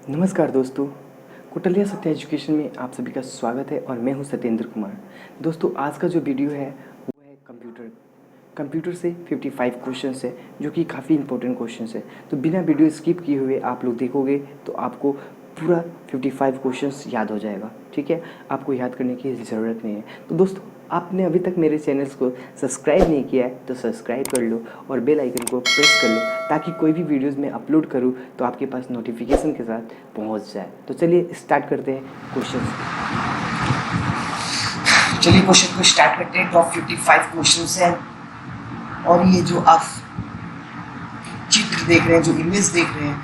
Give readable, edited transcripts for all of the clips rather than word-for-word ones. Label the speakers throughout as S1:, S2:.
S1: नमस्कार दोस्तों, कुटलिया सत्य एजुकेशन में आप सभी का स्वागत है और मैं हूं सत्येंद्र कुमार। दोस्तों, आज का जो वीडियो है वो है कंप्यूटर से 55 क्वेश्चंस है जो कि काफ़ी इंपॉर्टेंट क्वेश्चंस है। तो बिना वीडियो स्किप किए हुए आप लोग देखोगे तो आपको पूरा 55 क्वेश्चंस याद हो जाएगा। ठीक है, आपको याद करने की ज़रूरत नहीं है। तो दोस्तों, आपने अभी तक मेरे चैनल्स को सब्सक्राइब नहीं किया है तो सब्सक्राइब कर लो और बेल आइकन को प्रेस कर लो ताकि कोई भी वीडियोस मैं अपलोड करूं तो आपके पास नोटिफिकेशन के साथ पहुंच जाए। तो चलिए स्टार्ट करते हैं क्वेश्चन।
S2: चलिए क्वेश्चन को स्टार्ट करते हैं। टॉप 55 क्वेश्चंस हैं और ये जो आप चित्र देख रहे हैं, जो इमेज देख रहे हैं,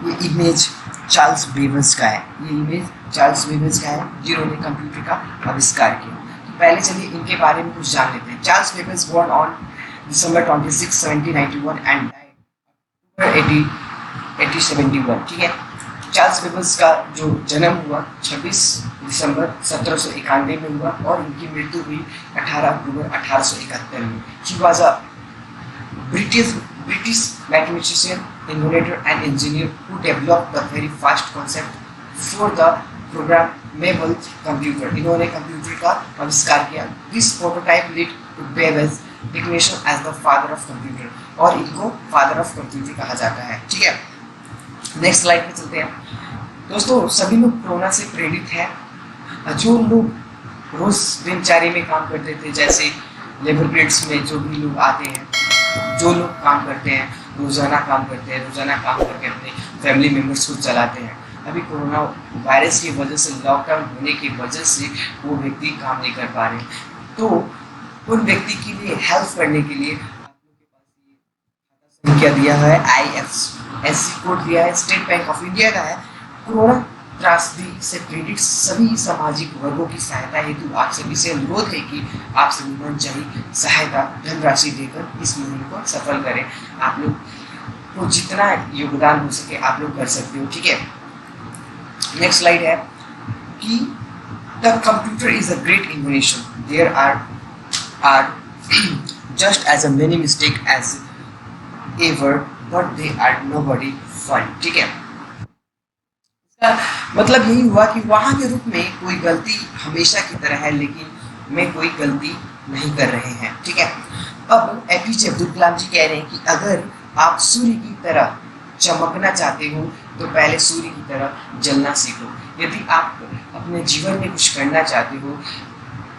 S2: ये इमेज चार्ल्स बेबेज का है। ये इमेज चार्ल्स बेबेज का है जिन्होंने कंप्यूटर का आविष्कार किया। तो पहले चलिए इनके बारे में कुछ जान लेते हैं। Charles Babbage born on December 26, 1791 and died 1871। ठीक है, चार्ल्स बेबेज का जो जन्म हुआ 26 दिसंबर 1791 में हुआ और इनकी मृत्यु हुई 18 अक्टूबर 1871 में। He was a British mathematician, innovator and engineer who developed the very first concept for the programmable computer. इन्होंने कंप्यूटर का आविष्कार किया। This prototype led to Babbage recognition as the father of computer और इनको father of computer कहा जाता है। ठीक है, नेक्स्ट स्लाइड पे चलते हैं। दोस्तों, सभी लोग कोरोना से प्रेरित हैं। जो लोग रोज दिनचर्या में काम करते थे, जैसे लेबर ग्रेड्स में जो भी लोग आते हैं, जो लोग काम करते हैं, रोजाना काम करते हैं, रोजाना काम करके अपने फैमिली मेम्बर्स को चलाते हैं, अभी कोरोना वायरस की वजह से, लॉकडाउन होने की वजह से वो व्यक्ति काम नहीं कर पा रहे। तो उन व्यक्ति के लिए हेल्प करने के लिए आप लोग के पास ये संख्या दिया है, IFSC कोड दिया है, स्टेट बैंक ऑफ इंडिया का है। कोरोना त्रासदी से पीड़ित सभी सामाजिक वर्गों की सहायता हेतु आप सभी से अनुरोध है कि आप सभी मनचाही सहायता धनराशि देकर इस मुहिम को सफल करें। आप लोग को जितना योगदान हो सके आप लोग कर सकते हो। ठीक है, नेक्स्ट स्लाइड है कि the computer is a great invention, there are just as many mistakes as ever but they are nobody fun। ठीक है, मतलब यही हुआ कि वहां के रूप में कोई गलती हमेशा की तरह है लेकिन मैं कोई गलती नहीं कर रहे हैं। ठीक है, अब APJ अब्दुल कलाम जी कह रहे हैं कि अगर आप सूर्य की तरह चमकना चाहते हो तो पहले सूर्य की तरह जलना सीखो। यदि आप अपने जीवन में कुछ करना चाहते हो,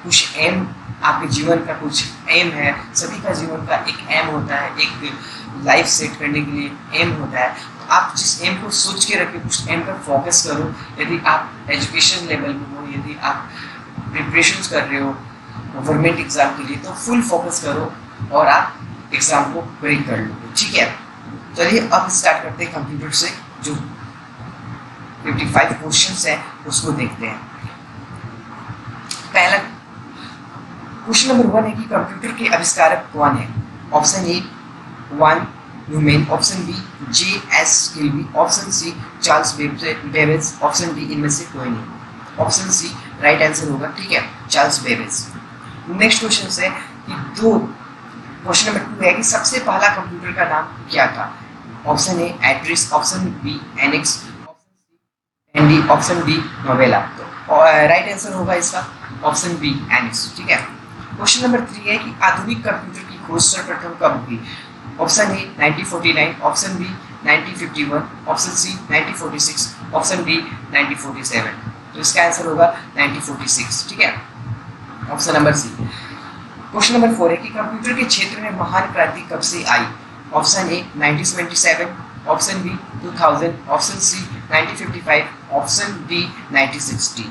S2: कुछ एम, आपके जीवन का कुछ एम है, सभी का जीवन का एक एम होता है, एक लाइफ सेट करने के लिए एम होता है। तो आप जिस एम को सोच के रखे उस एम पर फोकस करो। यदि आप एजुकेशन लेवल में हो, यदि आप प्रिपरेशन कर रहे हो गवर्नमेंट एग्जाम के लिए, तो फुल फोकस करो और आप एग्जाम को क्रैक कर लो। ठीक है, चलिए अब स्टार्ट करते हैं कंप्यूटर से जो 55 क्वेश्चंस है उसको देखते हैं। पहला क्वेश्चन नंबर 1 है कि कंप्यूटर के आविष्कारक कौन है। Option A 1 Newman, option B JS Kilby, option C Charles Babbage, option D इनमें से कोई नहीं। ऑप्शन सी राइट आंसर होगा। ठीक है, चार्ल्स बेबेज। नेक्स्ट क्वेश्चन है कि क्वेश्चन नंबर 2 है कि सबसे पहला कंप्यूटर का नाम क्या था। ऑप्शन ए एट्रिस, ऑप्शन बी एनिक्स, option C Andy, option D Novella. तो राइट आंसर होगा इसका ऑप्शन बी एनिक्स। ठीक है, क्वेश्चन नंबर 3 है कि आधुनिक कंप्यूटर की खोज सर्वप्रथम कब हुई। Option A 1949, option B 1951, option C 1946, option D 1947। तो इसका आंसर होगा 1946। ठीक है, option number C. Question number 4 है कि कंप्यूटर के क्षेत्र में महान क्रांति कब से आई। Option A 1977, option B 2000, option C 1955, option D 1960,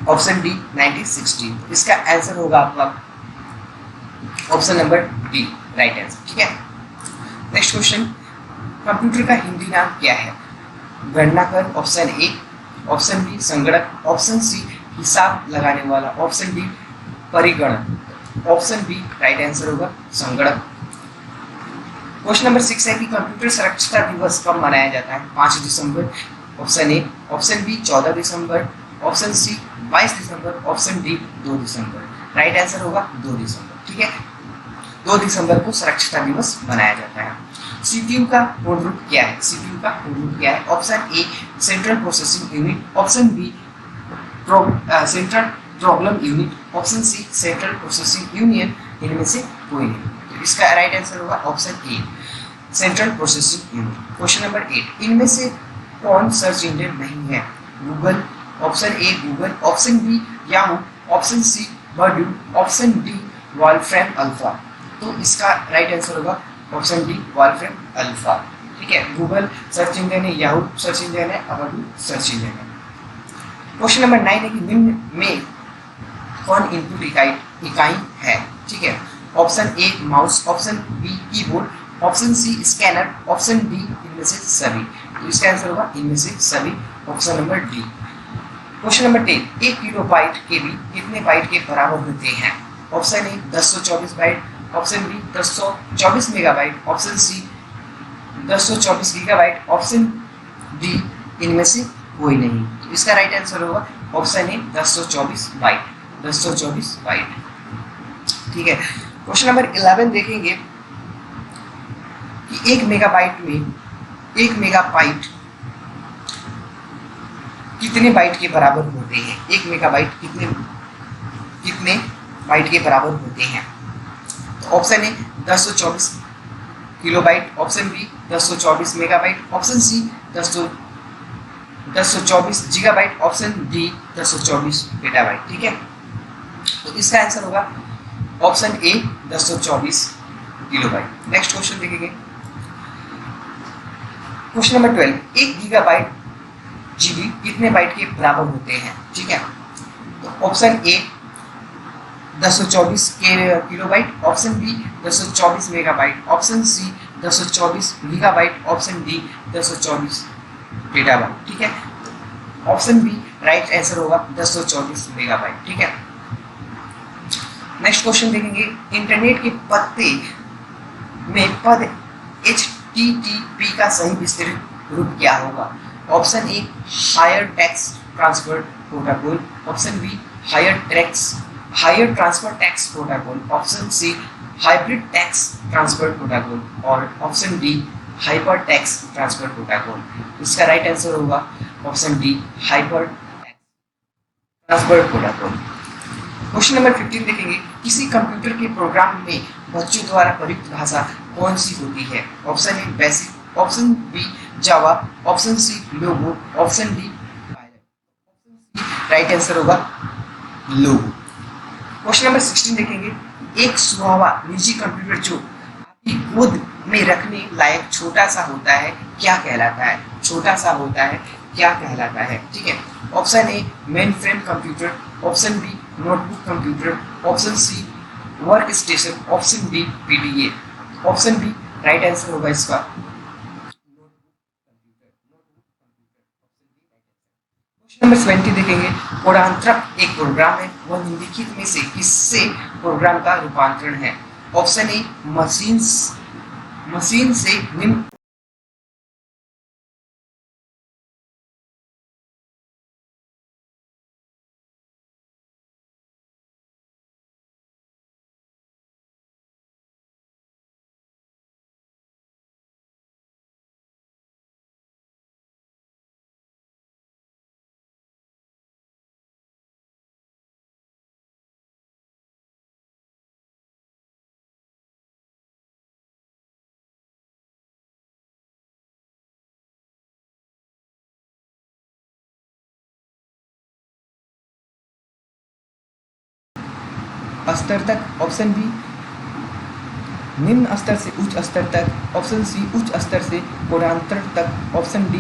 S2: option D 1960। इसका आंसर होगा आपका option number D right answer. ठीक है, नेक्स्ट क्वेश्चन, कंप्यूटर का हिंदी नाम क्या है। गणना कर, ऑप्शन ए, ऑप्शन बी संगणक, ऑप्शन सी हिसाब लगाने वाला, ऑप्शन डी परिगणक, ऑप्शन बी राइट आंसर होगा संगणक। क्वेश्चन नंबर 6 है कि कंप्यूटर सुरक्षा दिवस कब मनाया जाता है। 5 दिसंबर, ऑप्शन ए, ऑप्शन बी 14 दिसंबर, ऑप्शन सी 22 दिसंबर, ऑप्शन डी 2 दिसंबर। राइट आंसर होगा 2 दिसंबर। ठीक है, 2 दिसंबर को सुरक्षा दिवस मनाया जाता है। सीपीयू का पूर्ण रूप क्या है? सीपीयू का पूर्ण रूप क्या है? Option A central processing unit, option B central problem unit, option C central processing union, इनमें से कोई नहीं। तो इसका राइट आंसर होगा option A central processing unit. Question number 8, इनमें से कौन सर्च इंजन नहीं है? Google, option A Google, option B Yahoo, option C Baidu, option D Wolfram Alpha. तो इसका राइट आंसर होगा ऑप्शन डी वॉल्फ्रेम अल्फा। ठीक है, गूगल सर्च इंजन है, याहू सर्च इंजन है, बर्डू सर्च इंजन है। क्वेश्चन नंबर 9 है कि निम्न में कौन इनपुट इकाई है? ठीक है, option A mouse, option B keyboard, option C scanner, option D इनमें से सभी। तो इसका आंसर होगा इनमें से सभी, option number D. Question number 10, 1 kilobyte KB कितने बाइट के बराबर होते हैं? Option A 1024 byte, option B 1024 megabyte, option C 1024 gigabyte, option D इनमें से कोई नहीं। तो इसका राइट आंसर होगा ऑप्शन ए 1024 बाइट, 1024 बाइट। ठीक है, क्वेश्चन नंबर 11 देखेंगे कि 1 मेगाबाइट कितने बाइट के बराबर होते हैं? 1 मेगाबाइट कितने बाइट के बराबर होते हैं? तो option A 1024 kilobyte, option B 1024 megabyte, option C 1024 gigabyte, option D 1024 petabyte. ठीक है, तो इसका आंसर होगा option A 1024 kilobyte. Next question देखेंगे, क्वेश्चन नंबर 12, 1 गीगाबाइट जीबी कितने बाइट के बराबर होते हैं? ठीक है, तो option A 1024 kilobyte, option B 1024 megabyte, option C 1024 gigabyte, option D 1024 petabyte. ठीक है, ऑप्शन बी राइट आंसर होगा 1024 मेगाबाइट। ठीक है, नेक्स्ट क्वेश्चन देखेंगे, इंटरनेट के पते में पद HTTP का सही विस्तृत रूप क्या होगा? Option A higher text transfer protocol, option B higher transfer text protocol, option C hybrid text transfer protocol और option D hyper text transfer protocol. इसका राइट आंसर होगा option D hyper transfer protocol. Question number 15 देखेंगे, किसी computer के programme में बच्चों द्वारा प्रयुक्त भाषा कौन सी होती है? Option A basic, option B Java, option C Logo, option D Pilot. Right answer होगा लोगो। क्वेश्चन नंबर 16 देखेंगे, एक सुहावा निजी कंप्यूटर जो आपकी गोद में रखने लायक छोटा सा होता है क्या कहलाता है? छोटा सा होता है क्या कहलाता है? ठीक है, option A mainframe computer, option B notebook computer, option C workstation, option D PDA। Option B right answer होगा इसका नंबर 20 देखेंगे, कोडांत्रक एक प्रोग्राम है, वह निम्नलिखित में से किससे प्रोग्राम का रूपांतरण है? ऑप्शन ए मशीन से निम्न स्तर तक, ऑप्शन बी निम्न स्तर से उच्च स्तर तक, ऑप्शन सी उच्च स्तर से कोडांतरण तक, ऑप्शन डी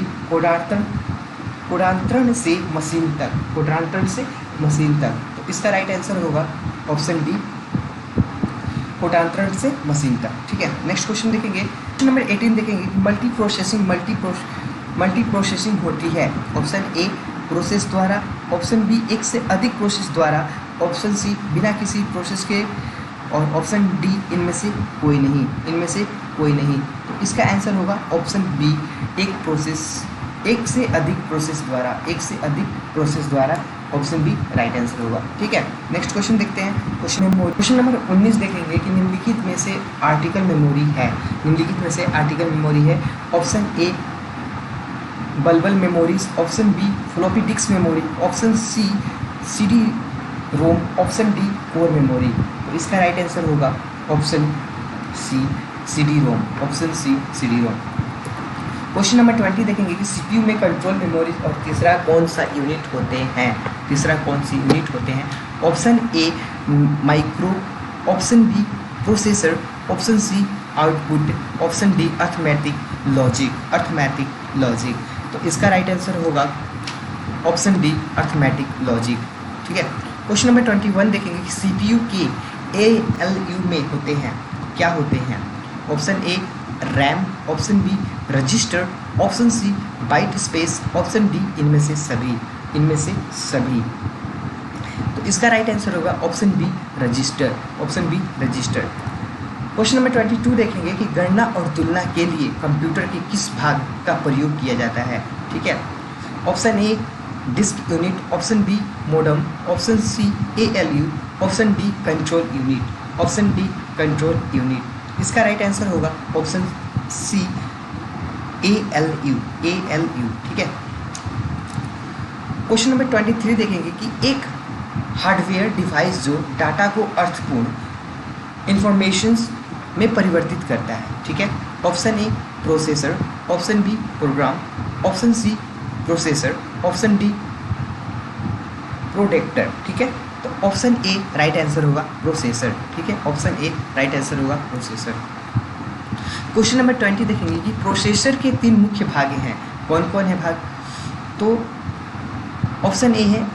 S2: कोडांतरण से मशीन तक, कोडांतरण से मशीन तक। तो इसका राइट आंसर होगा ऑप्शन डी कोडांतरण से मशीन तक। ठीक है, नेक्स्ट क्वेश्चन देखेंगे, नंबर 18 देखेंगे, मल्टी प्रोसेसिंग होती है। ऑप्शन ए प्रोसेस द्वारा, ऑप्शन बी एक से अधिक प्रोसेस द्वारा, ऑप्शन सी बिना किसी प्रोसेस के और ऑप्शन डी इनमें से कोई नहीं। तो इसका आंसर होगा ऑप्शन बी एक प्रोसेस एक से अधिक प्रोसेस द्वारा ऑप्शन बी राइट आंसर होगा। ठीक है, नेक्स्ट क्वेश्चन देखते हैं। क्वेश्चन नंबर 19 देखेंगे कि निम्नलिखित में से आर्टिकल मेमोरी है। Option A bubble memories, option B floppy disk memory, option C CD ROM, option D core memory. तो इसका राइट आंसर होगा option C CD ROM. Question number 20 देखेंगे कि CPU में कंट्रोल मेमोरीज और तीसरा कौन सी यूनिट होते हैं। Option A micro, option B processor, option C output, option D arithmetic logic. तो इसका राइट आंसर होगा ऑप्शन डी अर्थमेटिक लॉजिक। ठीक है, क्वेश्चन नंबर 21 देखेंगे कि CPU के ALU में क्या होते हैं। Option A RAM, option B register, option C byte space, option D इनमें से सभी। तो इसका राइट आंसर होगा option B register. Question number 22 देखेंगे कि गणना और तुलना के लिए कंप्यूटर के किस भाग का प्रयोग किया जाता है। ठीक है, option A disk unit, option B modem, option C ALU, option D control unit. इसका राइट आंसर होगा ऑप्शन सी ALU। ठीक है, क्वेश्चन नंबर 23 देखेंगे कि एक हार्डवेयर डिवाइस जो डाटा को अर्थपूर्ण इंफॉर्मेशंस में परिवर्तित करता है। ठीक है, option A processor, option B program, option C processor, option D protector. ठीक है, तो ऑप्शन ए राइट आंसर होगा प्रोसेसर। ठीक है, ऑप्शन ए राइट आंसर होगा प्रोसेसर। क्वेश्चन नंबर 20 देखेंगे कि प्रोसेसर के 3 मुख्य भाग हैं। कौन कौन है भाग? तो ऑप्शन ए है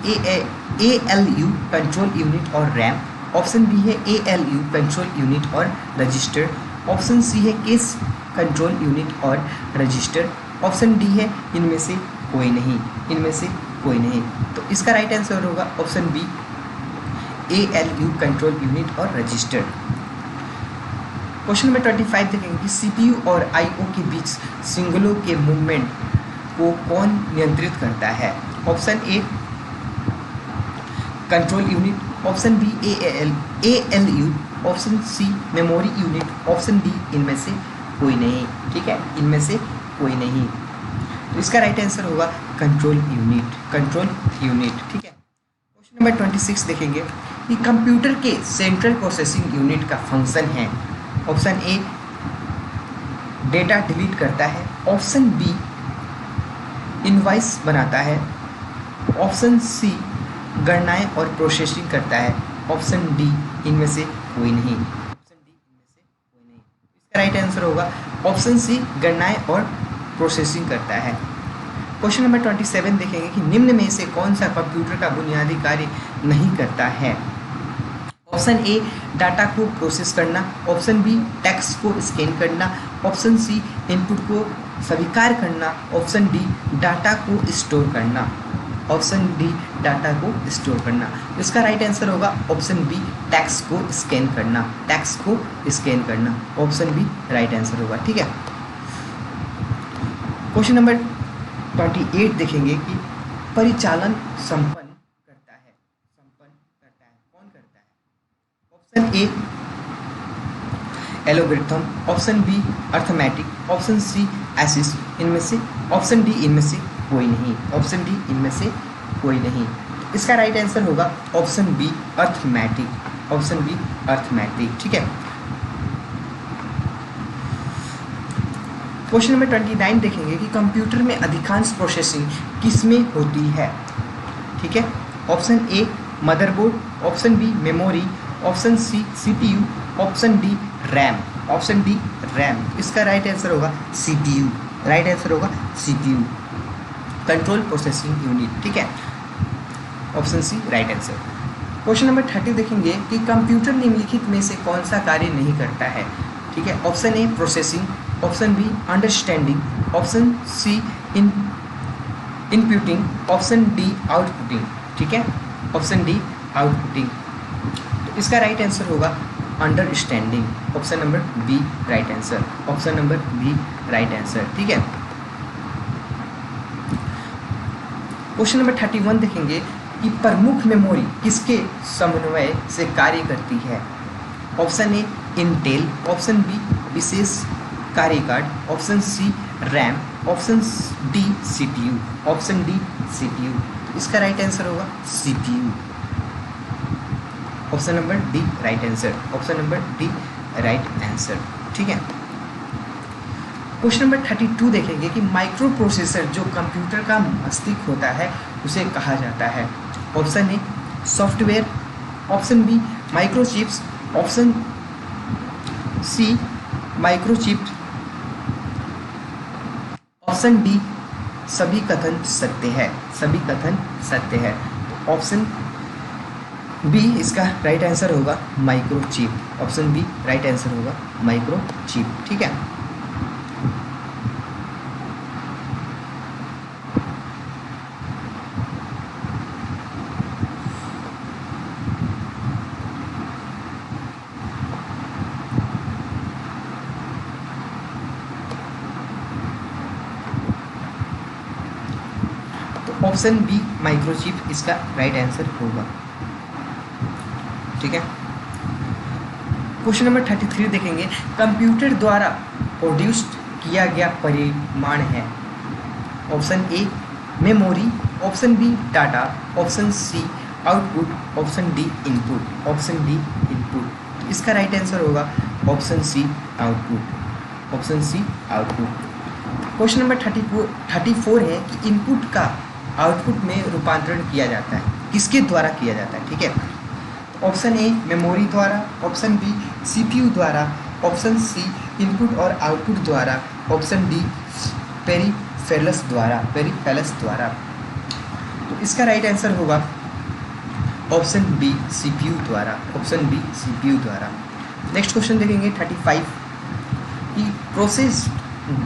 S2: ALU कंट्रोल यूनिट और रैम, ऑप्शन बी है ALU कंट्रोल यूनिट और रजिस्टर, ऑप्शन सी है केस कंट्रोल यूनिट और रजिस्टर, ऑप्शन डी है इनमें से कोई नहीं। तो इसका राइट आंसर होगा option B ALU control unit और रजिस्टर। क्वेश्चन नंबर 25 देखेंगे कि CPU और IO के बीच सिग्नलों के मूवमेंट को कौन नियंत्रित करता है। Option A control unit, option B ALU, option C memory unit, option D इनमें से कोई नहीं। ठीक है, इनमें से कोई नहीं। तो इसका राइट आंसर होगा कंट्रोल यूनिट। ठीक है, क्वेश्चन नंबर 26 देखेंगे कि कंप्यूटर के सेंट्रल प्रोसेसिंग यूनिट का फंक्शन है। ऑप्शन ए डेटा डिलीट करता है, ऑप्शन बी इनवॉइस बनाता है, ऑप्शन सी गणनाएं और प्रोसेसिंग करता है, ऑप्शन डी इनमें से कोई नहीं। इसका राइट आंसर होगा ऑप्शन सी गणनाएं और प्रोसेसिंग करता है। क्वेश्चन नंबर 27 देखेंगे कि निम्न में से कौन सा कंप्यूटर का बुनियादी कार्य नहीं करता है। ऑप्शन ए डाटा को प्रोसेस करना, ऑप्शन बी टेक्स्ट को स्कैन करना, ऑप्शन सी इनपुट को स्वीकार करना, ऑप्शन डी डाटा को स्टोर करना। इसका राइट आंसर होगा ऑप्शन बी टेक्स्ट को स्कैन करना। ऑप्शन बी राइट आंसर होगा। ठीक है, क्वेश्चन नंबर 28 देखेंगे कि परिचालन संपन्न करता है। कौन करता है? Option A algorithm, option B arithmetic, option C एसिस, इनमें से ऑप्शन डी इनमें से कोई नहीं। इसका राइट आंसर होगा ऑप्शन बी अर्थमेटिक। ठीक है, क्वेश्चन नंबर 29 देखेंगे कि कंप्यूटर में अधिकांश प्रोसेसिंग किसमें होती है। ठीक है, option A motherboard, option B memory, option C CPU, option D RAM. इसका राइट आंसर होगा CPU। Control processing unit. ठीक है, option C right answer. Question number 30 देखेंगे कि कंप्यूटर निम्नलिखित में से कौन सा कार्य नहीं करता है। ठीक है, option A processing, option B understanding, option C inputting, option D outputting. ठीक है, ऑप्शन डी आउटपुटिंग। तो इसका राइट आंसर होगा understanding. Option number B right answer. ठीक है,
S1: क्वेश्चन नंबर 31 देखेंगे कि प्रमुख मेमोरी किसके समन्वय से कार्य करती है। Option A Intel, option B विशेष कार्य card, option C RAM, option D CPU, option D CPU. इसका राइट आंसर होगा CPU. Option number D right answer, option number D right answer. ठीक है। क्वेश्चन नंबर 32 देखेंगे कि माइक्रो प्रोसेसर जो computer का मस्तिष्क होता है उसे कहा जाता है। Option A software, option B microchips, option C microchip, option D सभी कथन सत्य है, सभी कथन सत्य है। ऑप्शन बी इसका राइट आंसर होगा microchip, option B right answer होगा माइक्रोचिप। ठीक है। ऑप्शन बी माइक्रोचिप इसका राइट आंसर होगा। ठीक है। क्वेश्चन नंबर 33 देखेंगे कंप्यूटर द्वारा प्रोड्यूस्ड किया गया परिमाण है। Option A memory, option B data, option C output, option D input, option D input. इसका राइट आंसर होगा option C output, option C output. Question number 34 है कि इनपुट का आउटपुट में रूपांतरण किया जाता है, किसके द्वारा किया जाता है। ठीक है। ऑप्शन ए मेमोरी द्वारा, ऑप्शन बी सीपीयू द्वारा, ऑप्शन सी इनपुट और आउटपुट द्वारा, ऑप्शन डी पेरिफेरल्स द्वारा, पेरिफेरल्स द्वारा। तो इसका राइट आंसर होगा ऑप्शन बी सीपीयू द्वारा, ऑप्शन बी सीपीयू द्वारा। नेक्स्ट क्वेश्चन देखेंगे 35 कि प्रोसेस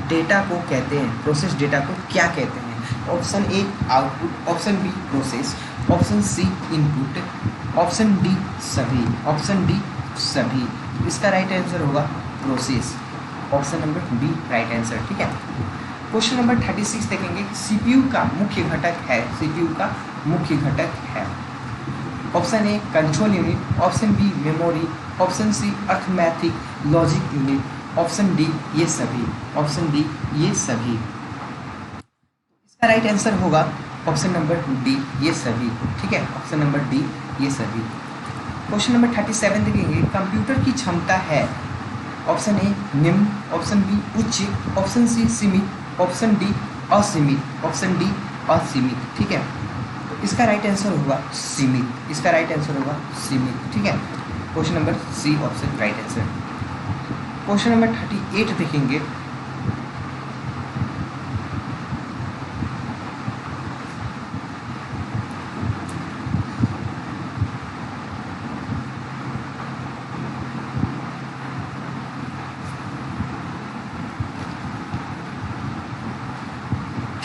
S1: डेटा को कहते हैं, प्रोसेस डेटा को क्या कहते हैं। Option A output, option B process, option C input, option D सभी, ऑप्शन डी सभी। इसका राइट आंसर होगा process, option number B right answer. ठीक है। क्वेश्चन नंबर 36 देखेंगे सीपीयू का मुख्य घटक है, सीपीयू का मुख्य घटक है। Option A control unit, option B memory, option C arithmetic logic unit, option D ये सभी, ऑप्शन डी ये सभी। इसका राइट आंसर होगा ऑप्शन नंबर डी ये सभी। ठीक है। ऑप्शन नंबर डी ये सभी। क्वेश्चन नंबर 37 देखेंगे कंप्यूटर की क्षमता है। ऑप्शन ए निम्न, ऑप्शन बी उच्च, ऑप्शन सी सीमित, ऑप्शन डी असीमित, ऑप्शन डी असीमित। ठीक है। तो इसका राइट आंसर होगा सीमित, इसका राइट आंसर होगा सीमित। ठीक है। Question number C option right answer. Question number 38 देखेंगे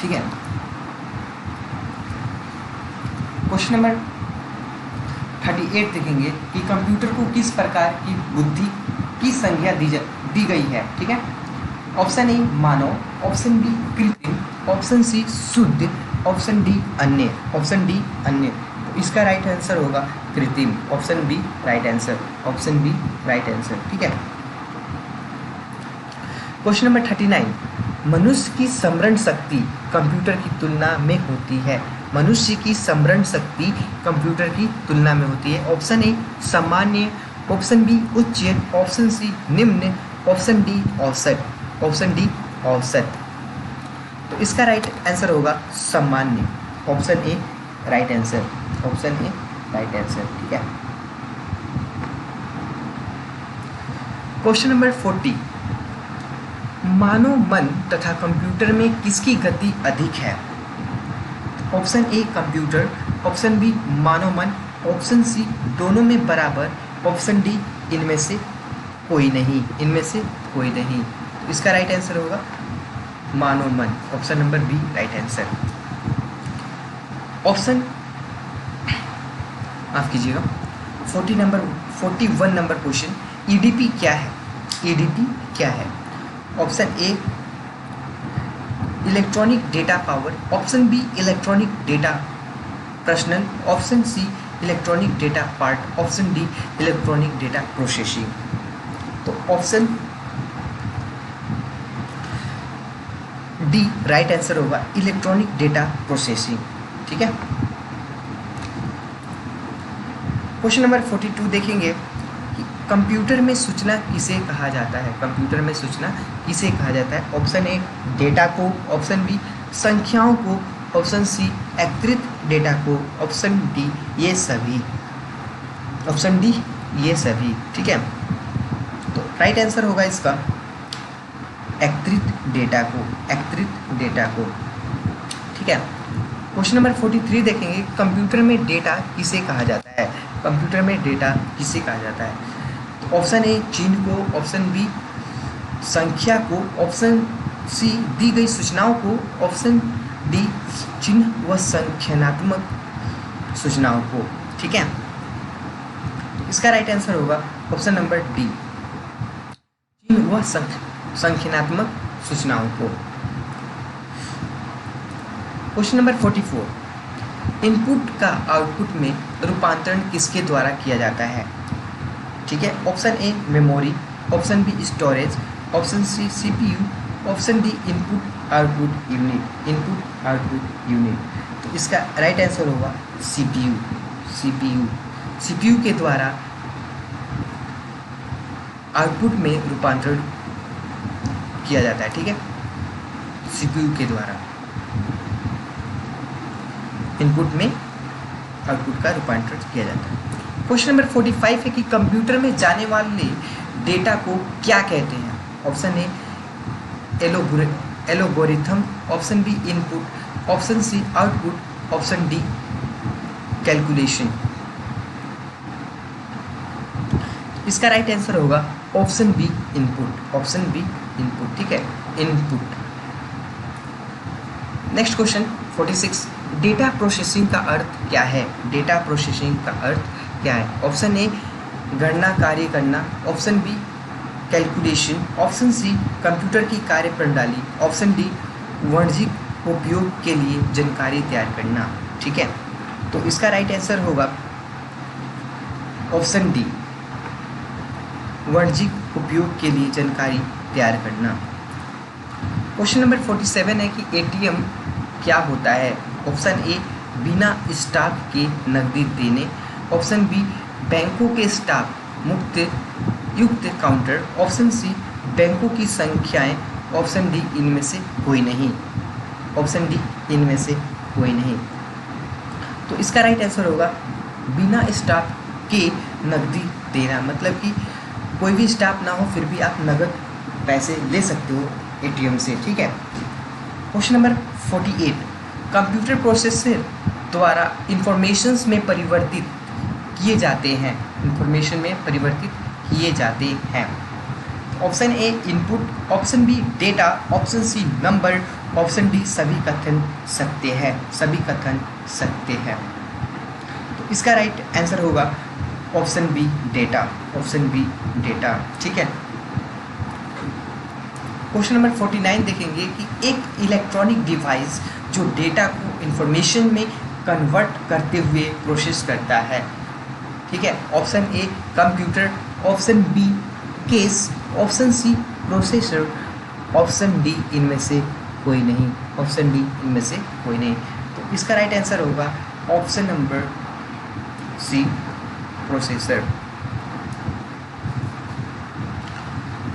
S1: ठीक है। क्वेश्चन नंबर 38 देखेंगे कि कंप्यूटर को किस प्रकार की बुद्धि की संज्ञा दी गई है। ठीक है। ऑप्शन ए मानव, ऑप्शन बी कृत्रिम, ऑप्शन सी शुद्ध, ऑप्शन डी अन्य, ऑप्शन डी अन्य। तो इसका राइट आंसर होगा कृत्रिम, option B right answer, option B right answer. ठीक है। क्वेश्चन नंबर 39 मनुष्य की स्मरण शक्ति कंप्यूटर की तुलना में होती है। मनुष्य की स्मरण शक्ति कंप्यूटर की तुलना में होती है। ऑप्शन ए सामान्य, ऑप्शन बी उच्च, ऑप्शन सी निम्न, ऑप्शन डी औसत, ऑप्शन डी औसत। तो इसका राइट आंसर होगा सामान्य, option A right answer, option A right answer. ठीक है। क्वेश्चन नंबर 40 मानव मन तथा कंप्यूटर में किसकी गति अधिक है। Option A computer, option B मानव मन, ऑप्शन सी दोनों में बराबर, ऑप्शन डी इनमें से कोई नहीं, इनमें से कोई नहीं। इसका राइट आंसर होगा मानव मन, option number B right answer. Option माफ कीजिएगा 41 नंबर क्वेश्चन ईडीपी क्या है। ईडीपी क्या है। Option A
S2: electronic data power, option B electronic data personal, option C electronic data part, option D electronic data processing. तो ऑप्शन डी राइट आंसर होगा electronic data processing. ठीक है, question number 42 देखेंगे कि कंप्यूटर में सूचना किसे कहा जाता है। कंप्यूटर में सूचना किसे कहा जाता है। ऑप्शन ए डेटा को, ऑप्शन बी संख्याओं को, ऑप्शन सी एकत्रित डेटा को, ऑप्शन डी ये सभी, ऑप्शन डी ये सभी। ठीक है, तो राइट आंसर होगा इसका एकत्रित डेटा को, एकत्रित डेटा को। ठीक है, क्वेश्चन नंबर 43 देखेंगे कंप्यूटर में डेटा किसे कहा जाता है। कंप्यूटर में डेटा किसे कहा जाता है। तो ऑप्शन ए चिन्ह को, ऑप्शन बी संख्या को, ऑप्शन सी दी गई सूचनाओं को, ऑप्शन डी चिन्ह व संख्यात्मक सूचनाओं को। ठीक है, इसका राइट आंसर होगा ऑप्शन नंबर डी चिन्ह व संख्यात्मक सूचनाओं को। क्वेश्चन नंबर 44 इनपुट का आउटपुट में रूपांतरण किसके द्वारा किया जाता है। ठीक है, option A memory, option B storage, option C CPU, option D input output unit, input output unit. तो इसका राइट आंसर होगा सीपीयू, सीपीयू, सीपीयू के द्वारा आउटपुट में रूपांतरण किया जाता है। ठीक है, सीपीयू के द्वारा इनपुट में आउटपुट का रूपांतरण किया जाता है। क्वेश्चन नंबर 45 है कि कंप्यूटर में जाने वाले डेटा को क्या कहते हैं। Option A algorithm, option B input, option C output, option D calculation. इसका राइट आंसर होगा option B input, option B input. ठीक है, input. Next question 46 data processing का अर्थ क्या है। डेटा प्रोसेसिंग का अर्थ क्या है। ऑप्शन ए गणना कार्य करना, option B calculation, option C computer की कार्य प्रणाली, ऑप्शन डी वाणिज्यिक उपयोग के लिए जानकारी तैयार करना। ठीक है, तो इसका राइट आंसर होगा ऑप्शन डी वाणिज्यिक उपयोग के लिए जानकारी तैयार करना। क्वेश्चन नंबर 47 है कि एटीएम क्या होता है। ऑप्शन ए बिना स्टाफ के नकदी देने, ऑप्शन बी बैंकों के स्टाफ मुक्त युक्त काउंटर, ऑप्शन सी बैंकों की संख्याएं, ऑप्शन डी इनमें से कोई नहीं, ऑप्शन डी इनमें से कोई नहीं। तो इसका राइट आंसर होगा बिना स्टाफ के नकदी देना, मतलब कि कोई भी स्टाफ ना हो फिर भी आप नगद पैसे ले सकते हो एटीएम से। ठीक है, क्वेश्चन नंबर 48 कंप्यूटर प्रोसेसर द्वारा इंफॉर्मेशंस में परिवर्तित किए जाते हैं, इंफॉर्मेशन में परिवर्तित किए जाते हैं। Option A input, option B data, option C number, option D सभी कथन सकते हैं, सभी कथन सकते हैं। तो इसका राइट आंसर होगा option B data, option B data. ठीक है, क्वेश्चन नंबर 49 देखेंगे कि एक इलेक्ट्रॉनिक डिवाइस जो डेटा को इंफॉर्मेशन में कन्वर्ट करते हुए प्रोसेस करता है। ठीक है, option A computer, option B case, option C processor, option D इनमें से कोई नहीं, ऑप्शन डी इनमें से कोई नहीं। तो इसका राइट आंसर होगा option number C processor.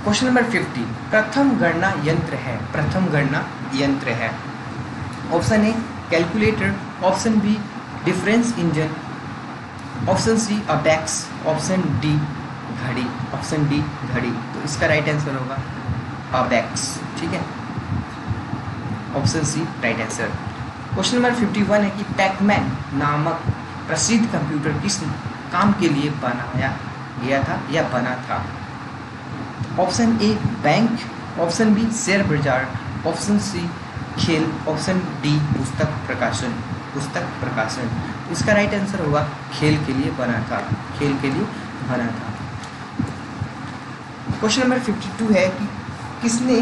S2: Question number 50 प्रथम गणना यंत्र है, प्रथम गणना यंत्र है। Option A calculator, option B difference engine, option C abacus, option D घड़ी, ऑप्शन डी घड़ी। तो इसका राइट आंसर होगा अबैक्स। ठीक है, option C right answer. Question number 51 है कि पैकमैन नामक प्रसिद्ध कंप्यूटर किस काम के लिए बनाया गया था या बना था। Option A bank, option B share बाजार, ऑप्शन सी खेल, ऑप्शन डी पुस्तक प्रकाशन, पुस्तक प्रकाशन। इसका राइट आंसर होगा खेल के लिए बना था, खेल के लिए बना था। क्वेश्चन नंबर 52 है कि किसने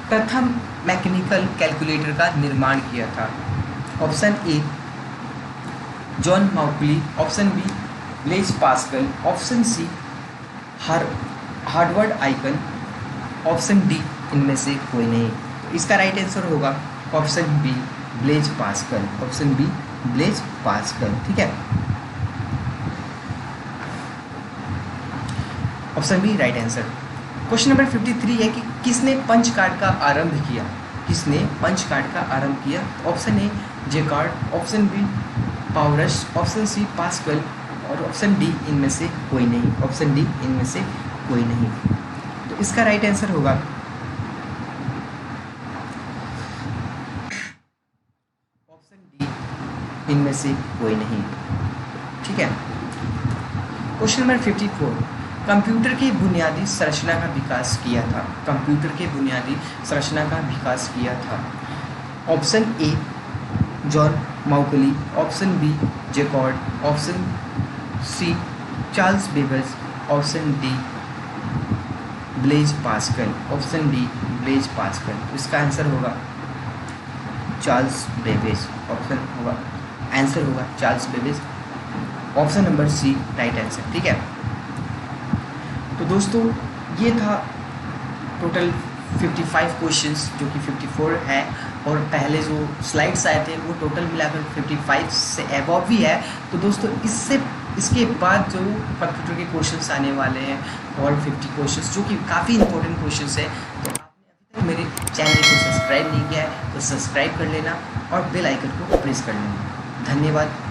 S2: प्रथम मैकेनिकल कैलकुलेटर का निर्माण किया था? Option A John Mauchly, option B Blaise Pascal, option C Harvard Aiken, option D इनमें से कोई नहीं। तो इसका राइट आंसर होगा option B Blaise Pascal, option B Blaise Pascal. ठीक है, option B right answer. Question number 53 है कि किसने पंच कार्ड का आरंभ किया? किसने पंच कार्ड का आरंभ किया? Option A Jacquard, option B Powers, option C Pascal और ऑप्शन डी इनमें से कोई नहीं। ऑप्शन डी इनमें से कोई नहीं। तो इसका राइट आंसर होगा ऑप्शन डी इनमें से कोई नहीं। ठीक है, क्वेश्चन नंबर 54, कंप्यूटर की बुनियादी संरचना का विकास किया था? कंप्यूटर के बुनियादी संरचना का विकास किया था? Option A John Mauchly, option B Jacquard, option C Charles Babbage, option D Blaise Pascal, option D Blaise Pascal. इसका आंसर होगा चार्ल्स बेबेज। ऑप्शन होगा आंसर होगा Charles Babbage, option number C right answer. ठीक है, तो दोस्तों ये था टोटल 55 क्वेश्चंस जो कि 54 है, और पहले जो स्लाइड्स आए थे वो टोटल मिलाकर 55 से एबव भी है। तो दोस्तों इसके बाद जो कंप्यूटर के क्वेश्चंस आने वाले हैं और 50 क्वेश्चंस जो कि काफ़ी इंपॉर्टेंट क्वेश्चंस है। तो आपने अभी तक मेरे चैनल को सब्सक्राइब नहीं किया है तो सब्सक्राइब कर लेना और बेल आइकन को प्रेस कर लेना। धन्यवाद।